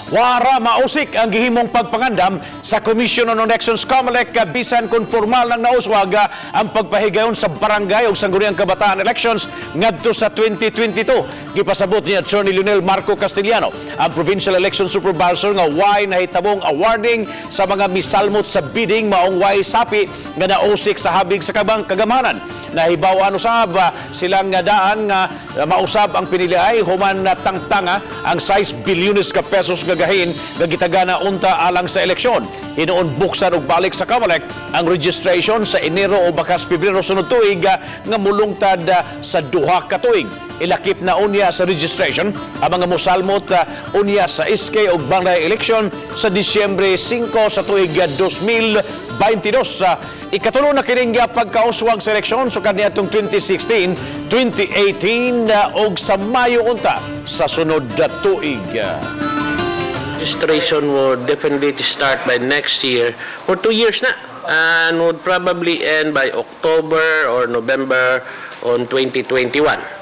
Wara mausik ang gihimong pagpangandam sa Commission on Elections COMELEC bisan kung formal lang nauswag ang pagpahigayon sa barangay o sangguniang kabataan elections ngadto sa 2022. Gipasabot ni Attorney Leonel Marco Castellano, ang Provincial Election Supervisor, nga why nahitabong awarding sa mga misalmot sa bidding maong why sapi nga nausik sa habig sa kagamanan. Nahibaw usab silang nga daan nga mausab ang piniliay human na tangtanga ang 6 bilyones ka pesos nga gahin nga gitagana unta alang sa eleksyon. Hinuon buksan og balik sa COMELEC ang registration sa Enero o bakas Pebrero sunod tuig nga mulungtad sa duha ka tuig. Ilakip na unya sa registration ang mga mosalmot unya sa SK ug barangay election sa Disyembre 5 sa tuig 2022. Ikatulo na kining pagkauswag sa eleksyon so kaniadtong 2016, 2018 ug sa Mayo unta sa sunod na tuig. Registration would definitely start by next year for 2 years na and would probably end by October or November on 2021.